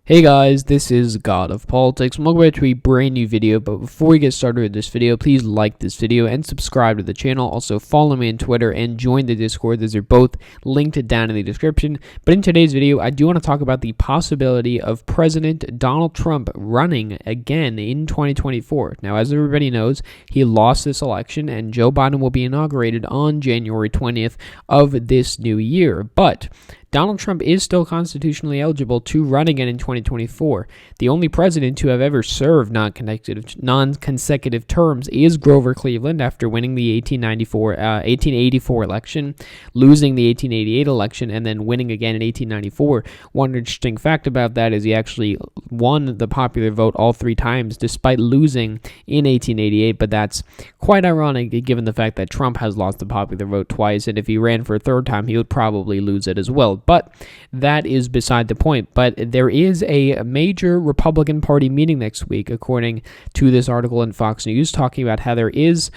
Hey guys, this is God of Politics, and welcome back to a brand new video. But before we get started with this video, please like this video and subscribe to the channel. Also follow me on Twitter and join the Discord. Those are both linked down in the description. But in today's video, I do want to talk about the possibility of President Donald Trump running again in 2024. Now, as everybody knows, he lost this election and Joe Biden will be inaugurated on January 20th of this new year. But Donald Trump is still constitutionally eligible to run again in 2024. The only president to have ever served non-consecutive terms is Grover Cleveland after winning the 1884 election, losing the 1888 election, and then winning again in 1894. One interesting fact about that is he actually won the popular vote all three times despite losing in 1888, but that's quite ironic given the fact that Trump has lost the popular vote twice, and if he ran for a third time, he would probably lose it as well. But that is beside the point. But there is a major Republican Party meeting next week, according to this article in Fox News, talking about how there is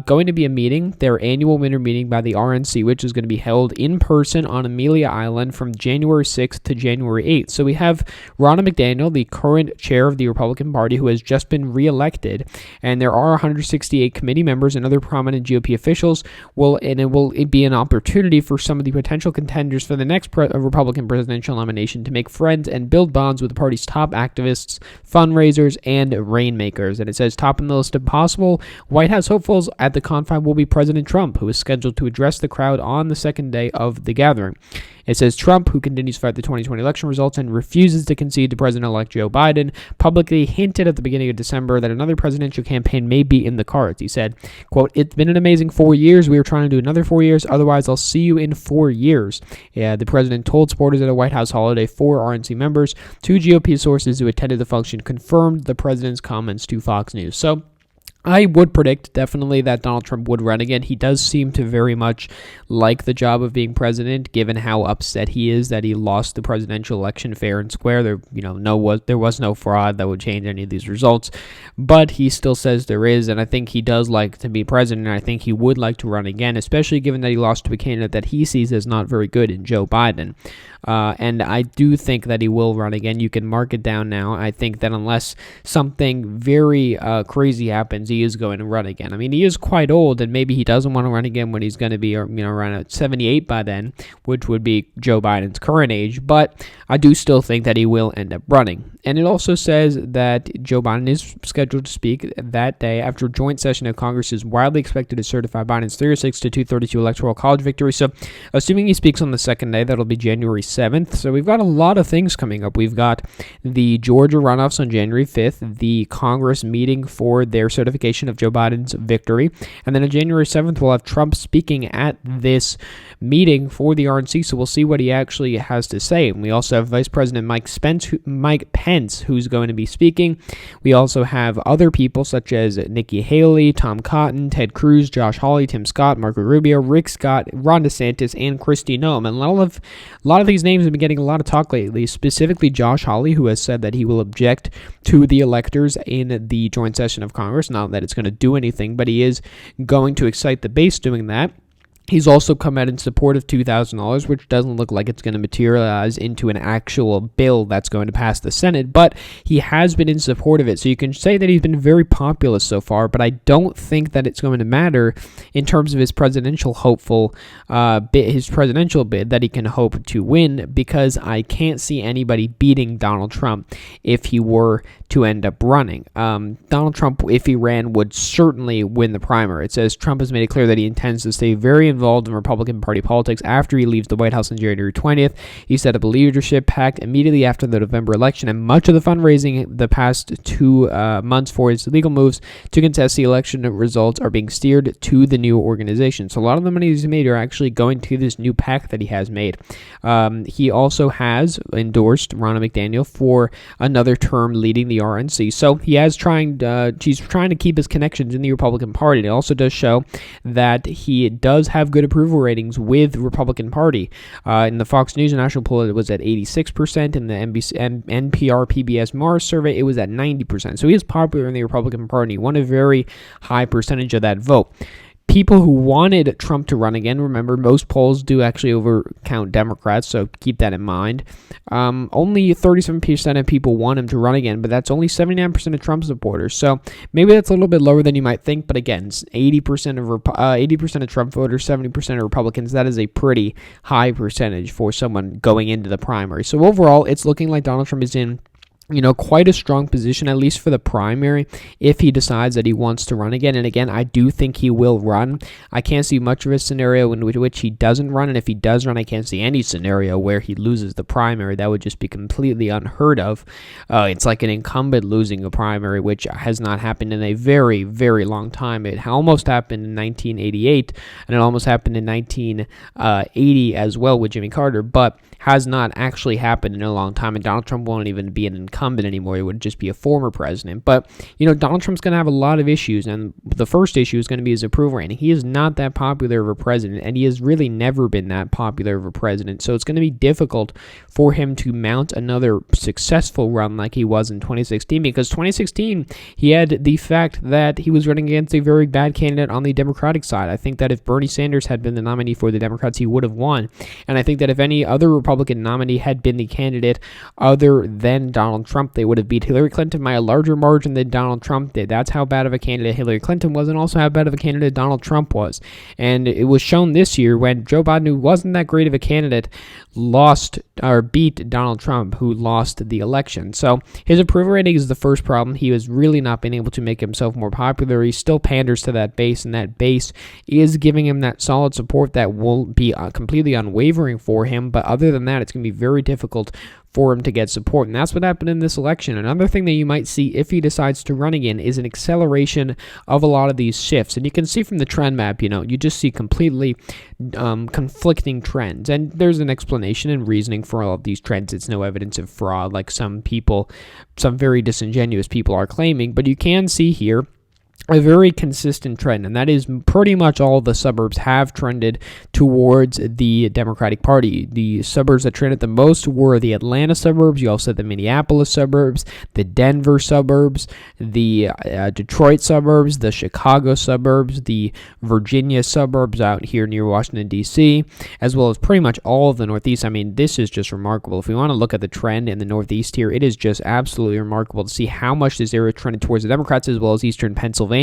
going to be a meeting, their annual winter meeting by the RNC, which is going to be held in person on Amelia Island from January 6th to January 8th. So we have Ronna McDaniel, the current chair of the Republican Party, who has just been reelected, and there are 168 committee members and other prominent GOP officials. And it will be an opportunity for some of the potential contenders for the next Republican presidential nomination to make friends and build bonds with the party's top activists, fundraisers, and rainmakers. And it says top in the list of possible White House hopefuls at the confine will be President Trump, who is scheduled to address the crowd on the second day of the gathering. It says Trump, who continues to fight the 2020 election results and refuses to concede to President-elect Joe Biden, publicly hinted at the beginning of December that another presidential campaign may be in the cards. He said, quote, "It's been an amazing 4 years. We are trying to do another 4 years. Otherwise, I'll see you in 4 years. Yeah, the president told supporters at a White House holiday. 4 RNC members, 2 GOP sources who attended the function confirmed the president's comments to Fox News. So I would predict definitely that Donald Trump would run again. He does seem to very much like the job of being president, given how upset he is that he lost the presidential election fair and square. There was no fraud that would change any of these results, but he still says there is, and I think he does like to be president, and I think he would like to run again, especially given that he lost to a candidate that he sees as not very good in Joe Biden. And I do think that he will run again. You can mark it down now. I think that unless something very crazy happens, he is going to run again. I mean, he is quite old, and maybe he doesn't want to run again when he's going to be, around 78 by then, which would be Joe Biden's current age. But I do still think that he will end up running. And it also says that Joe Biden is scheduled to speak that day after a joint session of Congress is widely expected to certify Biden's 306 to 232 electoral college victory. So, assuming he speaks on the second day, that'll be January 7th. So we've got a lot of things coming up. We've got the Georgia runoffs on January 5th, the Congress meeting for their certification of Joe Biden's victory, and then on January 7th, we'll have Trump speaking at this meeting for the RNC, so we'll see what he actually has to say. And we also have Vice President Mike Pence, who's going to be speaking. We also have other people such as Nikki Haley, Tom Cotton, Ted Cruz, Josh Hawley, Tim Scott, Marco Rubio, Rick Scott, Ron DeSantis, and Kristi Noem. And a lot of these names have been getting a lot of talk lately, specifically Josh Hawley, who has said that he will object to the electors in the joint session of Congress. Not that it's going to do anything, but he is going to excite the base doing that. He's also come out in support of $2,000, which doesn't look like it's going to materialize into an actual bill that's going to pass the Senate, but he has been in support of it. So you can say that he's been very populist so far, but I don't think that it's going to matter in terms of his presidential bid that he can hope to win, because I can't see anybody beating Donald Trump if he were to end up running. Donald Trump, if he ran, would certainly win the primary. It says Trump has made it clear that he intends to stay very involved in Republican Party politics after he leaves the White House on January 20th. He set up a leadership pact immediately after the November election, and much of the fundraising the past 2 months for his legal moves to contest the election results are being steered to the new organization. So a lot of the money he's made are actually going to this new pact that he has made. He also has endorsed Ronna McDaniel for another term leading the RNC. So he has he's trying to keep his connections in the Republican Party. It also does show that he does have good approval ratings with the Republican Party. In the Fox News and National poll, it was at 86%. In the NPR PBS Mars survey, it was at 90%. So he is popular in the Republican Party, won a very high percentage of that vote. people who wanted Trump to run again, remember, most polls do actually overcount Democrats, so keep that in mind. Only 37% of people want him to run again, but that's only 79% of Trump supporters. So maybe that's a little bit lower than you might think, but again, 80% of Trump voters, 70% of Republicans. That is a pretty high percentage for someone going into the primary. So overall, it's looking like Donald Trump is in quite a strong position, at least for the primary, if he decides that he wants to run again. And again, I do think he will run. I can't see much of a scenario in which he doesn't run, and if he does run, I can't see any scenario where he loses the primary. That would just be completely unheard of. It's like an incumbent losing a primary, which has not happened in a very, very long time. It almost happened in 1988, and it almost happened in 1980 as well with Jimmy Carter, but has not actually happened in a long time, and Donald Trump won't even be an incumbent anymore. He would just be a former president. But, Donald Trump's going to have a lot of issues, and the first issue is going to be his approval rating. He is not that popular of a president, and he has really never been that popular of a president, so it's going to be difficult for him to mount another successful run like he was in 2016, because 2016, he had the fact that he was running against a very bad candidate on the Democratic side. I think that if Bernie Sanders had been the nominee for the Democrats, he would have won, and I think that if any other Republican nominee had been the candidate other than Donald Trump, they would have beat Hillary Clinton by a larger margin than Donald Trump did. That's how bad of a candidate Hillary Clinton was, and also how bad of a candidate Donald Trump was. And it was shown this year when Joe Biden, who wasn't that great of a candidate, beat Donald Trump, who lost the election. So his approval rating is the first problem. He has really not been able to make himself more popular. He still panders to that base, and that base is giving him that solid support that will be completely unwavering for him. But other than that, it's going to be very difficult for him to get support, and that's what happened in this election. Another thing that you might see if he decides to run again is an acceleration of a lot of these shifts, and you can see from the trend map, you just see completely conflicting trends, and there's an explanation and reasoning for all of these trends. It's no evidence of fraud like some very disingenuous people are claiming, but you can see here a very consistent trend, and that is pretty much all the suburbs have trended towards the Democratic Party. The suburbs that trended the most were the Atlanta suburbs. You also had the Minneapolis suburbs, the Denver suburbs, the Detroit suburbs, the Chicago suburbs, the Virginia suburbs out here near Washington, D.C., as well as pretty much all of the Northeast. I mean, this is just remarkable. If we want to look at the trend in the Northeast here, it is just absolutely remarkable to see how much this area trended towards the Democrats, as well as Eastern Pennsylvania.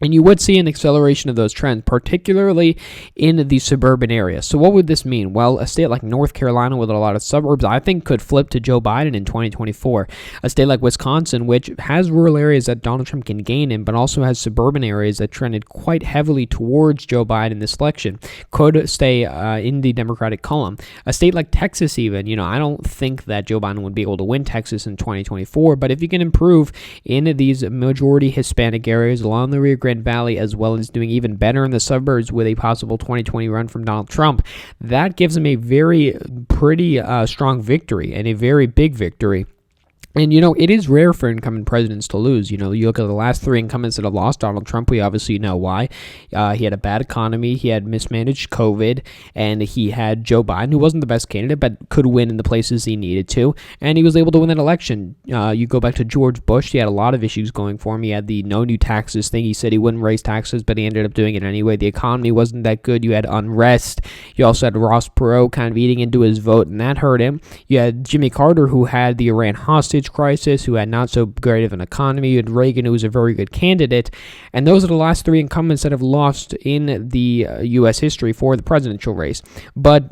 And you would see an acceleration of those trends, particularly in the suburban areas. So what would this mean? Well, a state like North Carolina with a lot of suburbs, I think, could flip to Joe Biden in 2024. A state like Wisconsin, which has rural areas that Donald Trump can gain in, but also has suburban areas that trended quite heavily towards Joe Biden this election, could stay in the Democratic column. A state like Texas even, I don't think that Joe Biden would be able to win Texas in 2024, but if you can improve in these majority Hispanic areas along the Rio Grande Valley, as well as doing even better in the suburbs with a possible 2020 run from Donald Trump, that gives him a pretty strong victory, and a very big victory. And, it is rare for incumbent presidents to lose. You look at the last three incumbents that have lost Donald Trump, we obviously know why. He had a bad economy, he had mismanaged COVID, and he had Joe Biden, who wasn't the best candidate, but could win in the places he needed to, and he was able to win that election. You go back to George Bush, he had a lot of issues going for him. He had the no new taxes thing. He said he wouldn't raise taxes, but he ended up doing it anyway. The economy wasn't that good. You had unrest. You also had Ross Perot kind of eating into his vote, and that hurt him. You had Jimmy Carter, who had the Iran hostage crisis, who had not so great of an economy. You had Reagan, who was a very good candidate, and those are the last three incumbents that have lost in the U.S. history for the presidential race. But,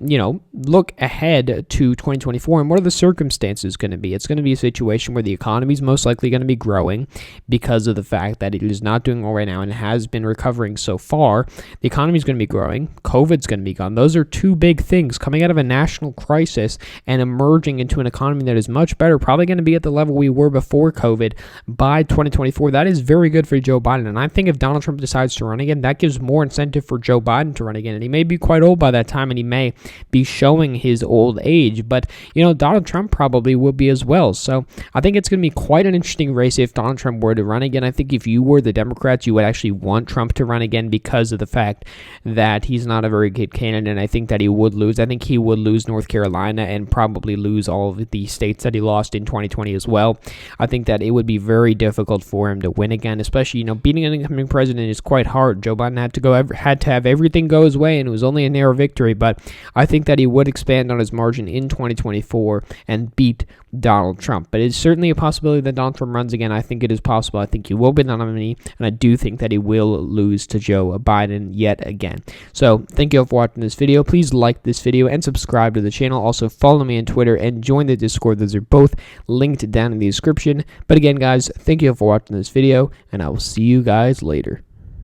look ahead to 2024, and what are the circumstances going to be? It's going to be a situation where the economy is most likely going to be growing because of the fact that it is not doing well right now and has been recovering so far. The economy is going to be growing. COVID's going to be gone. Those are two big things coming out of a national crisis and emerging into an economy that is much better, probably going to be at the level we were before COVID by 2024. That is very good for Joe Biden. And I think if Donald Trump decides to run again, that gives more incentive for Joe Biden to run again. And he may be quite old by that time, and he may be showing his old age. But, Donald Trump probably will be as well. So I think it's going to be quite an interesting race if Donald Trump were to run again. I think if you were the Democrats, you would actually want Trump to run again because of the fact that he's not a very good candidate, and I think that he would lose. I think he would lose North Carolina and probably lose all of the states that he lost in 2020 2020 as well. I think that it would be very difficult for him to win again, especially, beating an incoming president is quite hard. Joe Biden had to have everything go his way, and it was only a narrow victory, but I think that he would expand on his margin in 2024 and beat Donald Trump. But it's certainly a possibility that Donald Trump runs again. I think it is possible. I think he will be the nominee, and I do think that he will lose to Joe Biden yet again. So thank you all for watching this video. Please like this video and subscribe to the channel. Also follow me on Twitter and join the Discord. Those are both linked down in the description. But again, guys, thank you all for watching this video, and I will see you guys later.